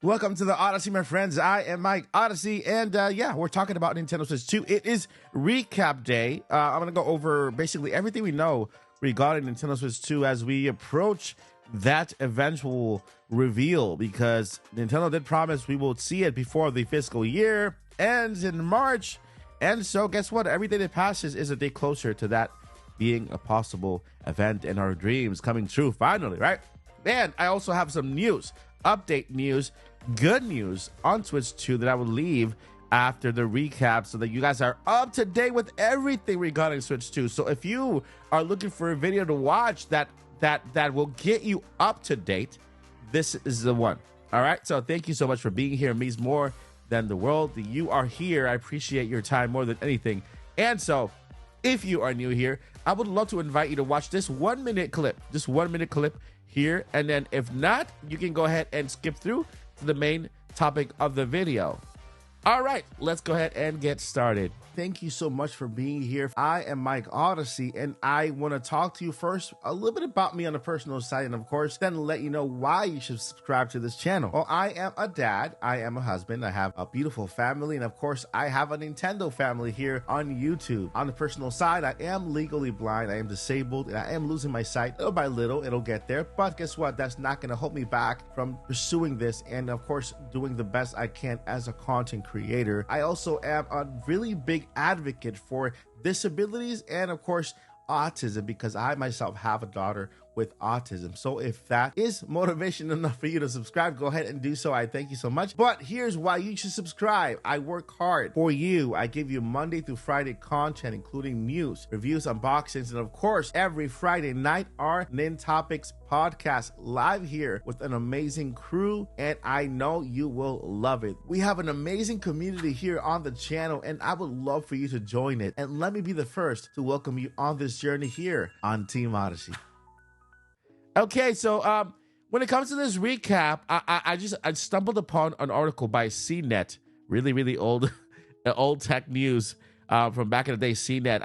Welcome to the Odyssey, my friends. I am Mike Odyssey, and we're talking about Nintendo Switch 2. It is recap day. I'm going to go over basically everything we know regarding Nintendo Switch 2 as we approach that eventual reveal, because Nintendo did promise we will see it before the fiscal year ends in March. And so guess what? Every day that passes is a day closer to that being a possible event in our dreams coming true finally, right? And I also have some news, update news, good news on Switch 2 that I will leave after the recap so that you guys are up to date with everything regarding Switch 2. So if you are looking for a video to watch that will get you up to date, this is the one. All right. So thank you so much for being here. It means more than the world that you are here. I appreciate your time more than anything. And so if you are new here, I would love to invite you to watch this 1 minute clip, here. And then if not, you can go ahead and skip through to the main topic of the video. All right, let's go ahead and get started. Thank you so much for being here. I am Mike Odyssey, and I want to talk to you first a little bit about me on a personal side, and of course, then let you know why you should subscribe to this channel. Well, I am a dad, I am a husband, I have a beautiful family, and of course, I have a Nintendo family here on YouTube. On the personal side, I am legally blind, I am disabled, and I am losing my sight. Little by little, it'll get there, but guess what? That's not going to hold me back from pursuing this, and of course, doing the best I can as a content creator. I also am a really big advocate for disabilities and of course autism, because I myself have a daughter with autism. So if that is motivation enough for you to subscribe, go ahead and do so. I thank you so much. But here's why you should subscribe. I work hard for you. I give you Monday through Friday content, including news, reviews, unboxings, and of course, every Friday night, our Nintopics Podcast live here with an amazing crew, and I know you will love it. We have an amazing community here on the channel, and I would love for you to join it. And let me be the first to welcome you on this journey here on Team Odyssey. Okay, so when it comes to this recap, I stumbled upon an article by CNET, really old old tech news from back in the day. CNET,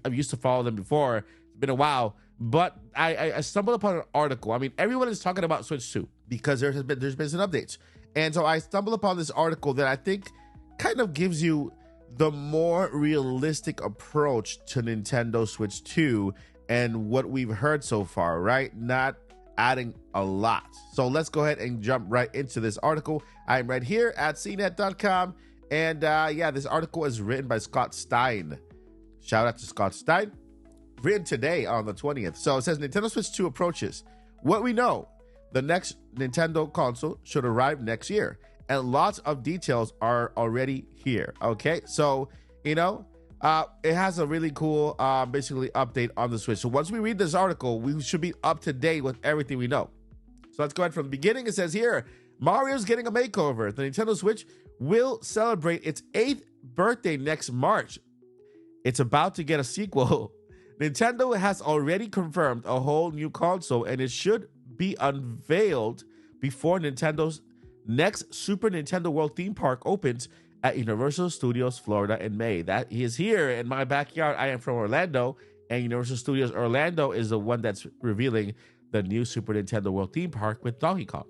I've used to follow them before. It's been a while, but I stumbled upon an article. I mean, everyone is talking about Switch 2 because there's been some updates, and so I stumbled upon this article that I think kind of gives you the more realistic approach to Nintendo Switch 2 and what we've heard so far, right? Not adding a lot. So let's go ahead and jump right into this article. I'm right here at cnet.com. And this article is written by Scott Stein. Shout out to Scott Stein. Written today on the 20th. So it says Nintendo Switch 2 approaches. What we know, the next Nintendo console should arrive next year. And lots of details are already here. Okay, so, it has a really cool, basically, update on the Switch. So once we read this article, we should be up to date with everything we know. So let's go ahead from the beginning. It says here, Mario's getting a makeover. The Nintendo Switch will celebrate its 8th birthday next March. It's about to get a sequel. Nintendo has already confirmed a whole new console, and it should be unveiled before Nintendo's next Super Nintendo World theme park opens at Universal Studios Florida in May. That is here in my backyard. I am from Orlando, and Universal Studios Orlando is the one that's revealing the new Super Nintendo World theme park with Donkey Kong.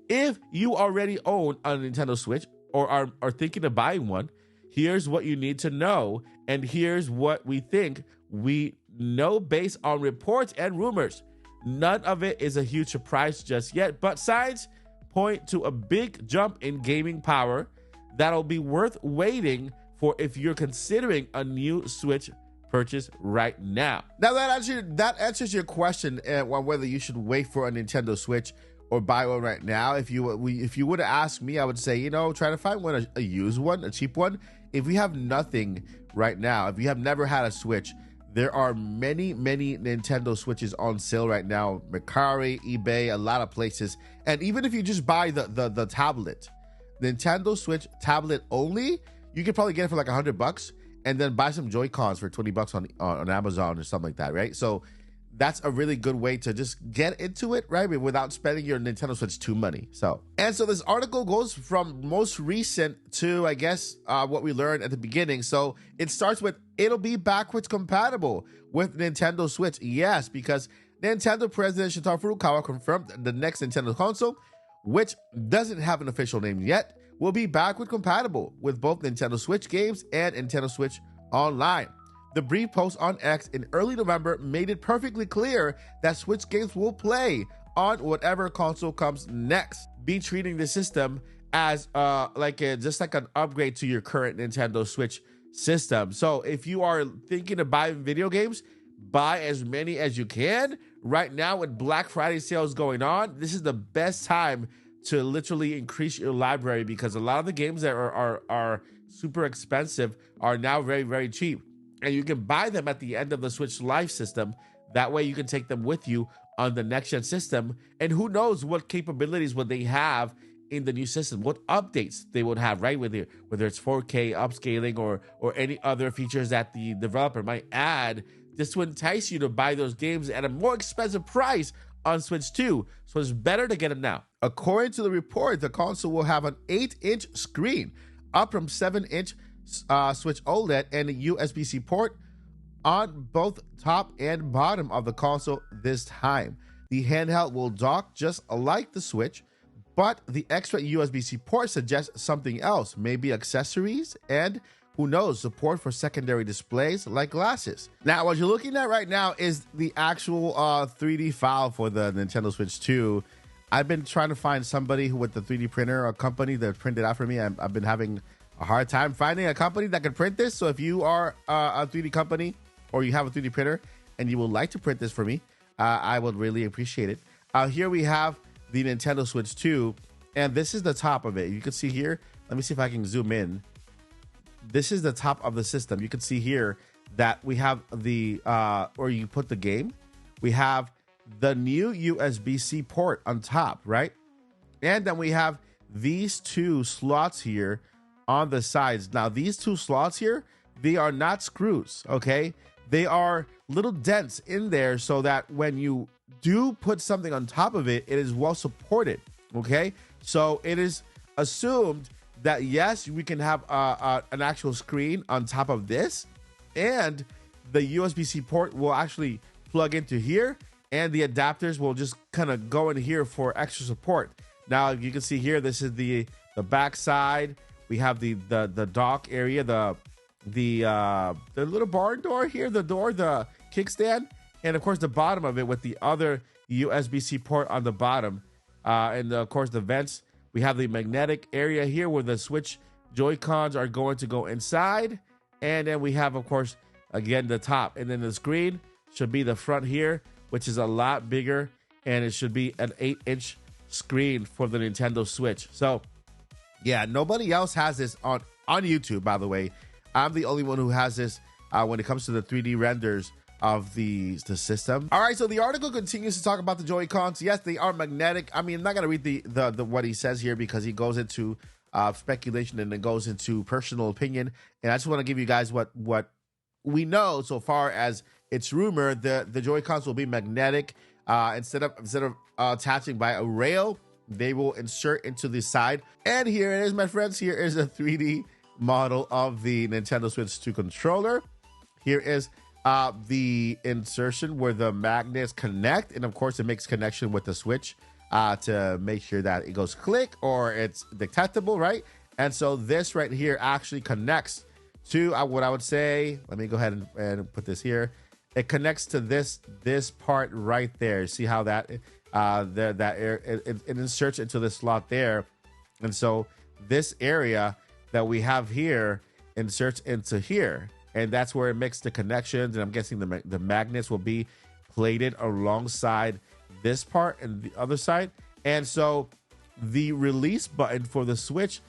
If you already own a Nintendo Switch or are thinking of buying one, here's what you need to know, and here's what we think we know based on reports and rumors. None of it is a huge surprise just yet, but signs point to a big jump in gaming power that'll be worth waiting for if you're considering a new Switch purchase right now. Now that answers your question on whether you should wait for a Nintendo Switch or buy one right now. If you would have asked me, I would say, try to find one, a used one, a cheap one. If you have nothing right now, if you have never had a Switch, there are many Nintendo Switches on sale right now. Mercari, eBay, a lot of places. And even if you just buy the tablet, Nintendo Switch tablet only, you could probably get it for like $100 and then buy some Joycons for $20 on Amazon or something like that, right? So that's a really good way to just get into it, right? Without spending your Nintendo Switch 2 money. So this article goes from most recent to, I guess, what we learned at the beginning. So it starts with, it'll be backwards compatible with Nintendo Switch. Yes, because Nintendo President Shigeru Furukawa confirmed the next Nintendo console which doesn't have an official name yet, will be backward compatible with both Nintendo Switch games and Nintendo Switch Online. The brief post on X in early November made it perfectly clear that Switch games will play on whatever console comes next. Be treating the system as just like an upgrade to your current Nintendo Switch system. So if you are thinking of buying video games, buy as many as you can. Right now with Black Friday sales going on, this is the best time to literally increase your library, because a lot of the games that are super expensive are now very, very cheap. And you can buy them at the end of the Switch Live system. That way you can take them with you on the next-gen system. And who knows what capabilities would they have in the new system, what updates they would have, right? Whether it's 4K upscaling or any other features that the developer might add just to entice you to buy those games at a more expensive price on Switch 2. So it's better to get them now. According to the report, the console will have an 8-inch screen, up from 7-inch Switch OLED, and a USB-C port on both top and bottom of the console this time. The handheld will dock just like the Switch, but the extra USB-C port suggests something else, maybe accessories and, who knows, support for secondary displays like glasses. Now, what you're looking at right now is the actual 3D file for the Nintendo Switch 2. I've been trying to find somebody who with the 3D printer, a company that printed out for me. I've been having a hard time finding a company that can print this. So if you are a 3D company or you have a 3D printer and you would like to print this for me, I would really appreciate it. Here we have the Nintendo Switch 2, and this is the top of it. You can see here, let me see if I can zoom in. This is the top of the system. You can see here that we have the, or you put the game. We have the new USB-C port on top, right? And then we have these two slots here on the sides. Now, these two slots here, they are not screws, okay? They are little dents in there so that when you do put something on top of it, it is well supported, okay? So it is assumed that, yes, we can have an actual screen on top of this, and the USB-C port will actually plug into here, and the adapters will just kind of go in here for extra support. Now, you can see here, this is the back side. We have the dock area, the little barn door here, the kickstand, and of course the bottom of it with the other USB-C port on the bottom, and of course the vents. We have the magnetic area here where the Switch Joycons are going to go inside, and then we have, of course, again the top, and then the screen should be the front here, which is a lot bigger, and it should be an 8-inch screen for the Nintendo Switch. So yeah, nobody else has this on YouTube, by the way. I'm the only one who has this when it comes to the 3D renders of the system. All right, so the article continues to talk about the Joy-Cons. Yes, they are magnetic. I mean, I'm not gonna read the what he says here because he goes into speculation and then goes into personal opinion. And I just want to give you guys what we know so far as it's rumored. The Joy-Cons will be magnetic. Instead of attaching by a rail, they will insert into the side. And here it is, my friends. Here is a 3D model of the Nintendo Switch 2 controller. Here is the insertion where the magnets connect, and of course it makes connection with the Switch to make sure that it goes click or it's detectable, right? And so this right here actually connects to what I would say, let me go ahead and put this here. It connects to this part right there. See how that it inserts into the slot there, and so this area that we have here inserts into here, and that's where it makes the connections. And I'm guessing the magnets will be plated alongside this part and the other side. And so the release button for the Switch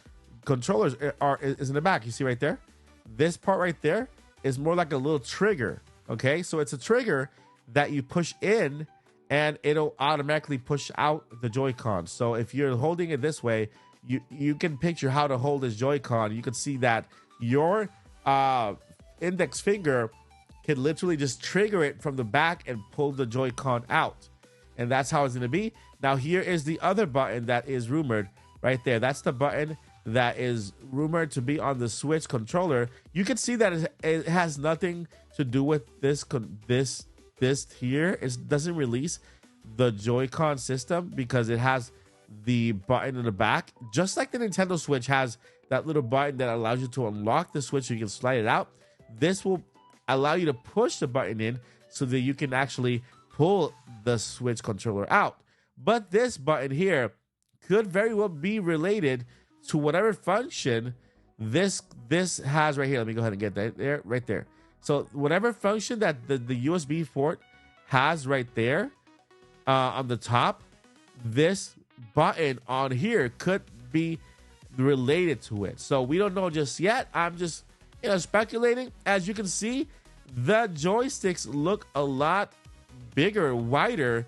controllers is in the back. You see right there, this part right there is more like a little trigger. Okay, so it's a trigger that you push in and it'll automatically push out the Joy-Con. So if you're holding it this way, you can picture how to hold this Joy-Con. You can see that your index finger can literally just trigger it from the back and pull the Joy-Con out. And that's how it's going to be. Now, here is the other button that is rumored right there. That's the button that is rumored to be on the Switch controller. You can see that it has nothing to do with this here. It doesn't release the Joy-Con system because it has the button in the back, just like the Nintendo Switch has that little button that allows you to unlock the Switch so you can slide it out. This will allow you to push the button in so that you can actually pull the Switch controller out. But this button here could very well be related to whatever function this has right here. Let me go ahead and get that there, right there. So whatever function that the USB port has right there on the top, this button on here could be related to it. So we don't know just yet. I'm just speculating. As you can see, the joysticks look a lot bigger, wider.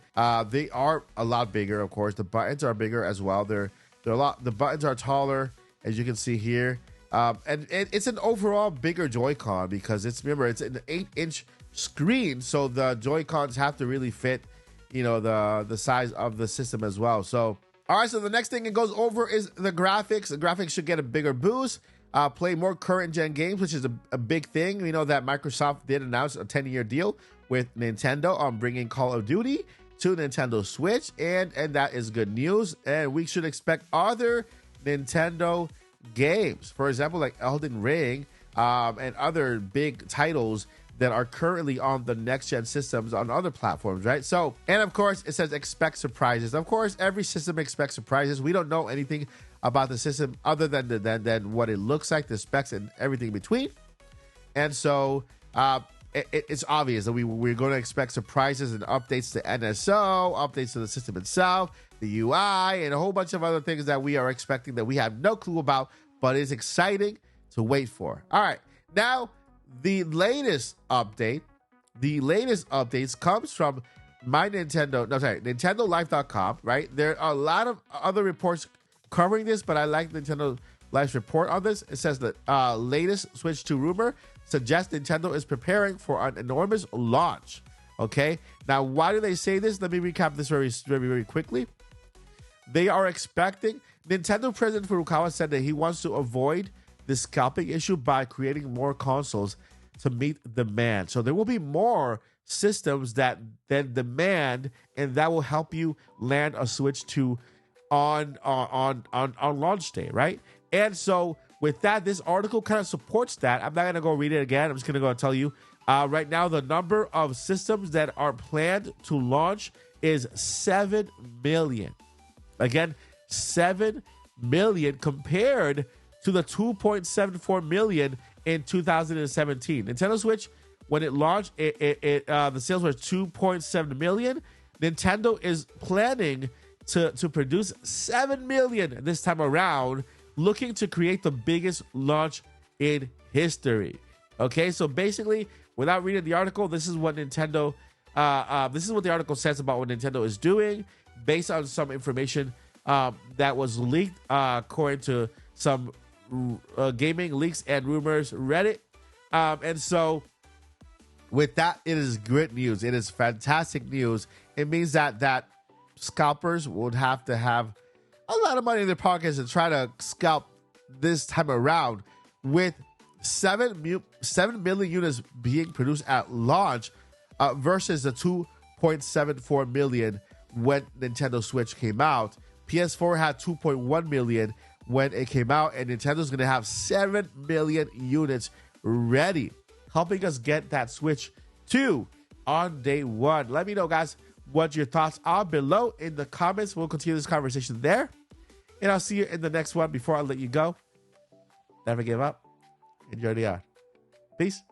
They are a lot bigger, of course. The buttons are bigger as well. They're a lot. The buttons are taller, as you can see here. And it's an overall bigger Joy-Con because it's an 8-inch screen, so the Joy-Cons have to really fit, the size of the system as well. So, all right. So the next thing it goes over is the graphics. The graphics should get a bigger boost. Play more current gen games, which is a big thing. We know that Microsoft did announce a 10-year deal with Nintendo on bringing Call of Duty to Nintendo Switch, and that is good news. And we should expect other Nintendo games, for example, like Elden Ring, and other big titles that are currently on the next gen systems on other platforms, right? So, and of course, it says expect surprises. Of course, every system expects surprises. We don't know anything about the system other than what it looks like, the specs and everything in between. And so it's obvious that we're going to expect surprises and updates to NSO, updates to the system itself, the UI, and a whole bunch of other things that we are expecting that we have no clue about, but it's exciting to wait for. All right, now the latest updates comes from NintendoLife.com, right? There are a lot of other reports covering this, but I like Nintendo Life's report on this. It says that latest Switch 2 rumor suggests Nintendo is preparing for an enormous launch. Okay, now why do they say this? Let me recap this very, very, very quickly. They are expecting, Nintendo President Furukawa said that he wants to avoid the scalping issue by creating more consoles to meet demand. So there will be more systems than demand, and that will help you land a Switch 2 on launch day, right? And so with that, this article kind of supports that. I'm not going to go read it again. I'm just going to go and tell you. Right now, the number of systems that are planned to launch is 7 million. Again, 7 million compared to the 2.74 million in 2017. Nintendo Switch, when it launched, the sales were 2.7 million. Nintendo is planning to produce 7 million this time around, looking to create the biggest launch in history. Okay, so basically, without reading the article, this is what Nintendo, this is what the article says about what Nintendo is doing, based on some information that was leaked according to some gaming leaks and rumors Reddit. And so with that, it is great news. It is fantastic news. It means that scalpers would have to have a lot of money in their pockets to try to scalp this time around, with 7 million units being produced at launch versus the 2.74 million when Nintendo Switch came out. PS4 had 2.1 million when it came out, and Nintendo's going to have 7 million units ready, helping us get that Switch 2 on day one. Let me know, guys, what your thoughts are below in the comments. We'll continue this conversation there, and I'll see you in the next one. Before I let you go, never give up, and you already are. Peace.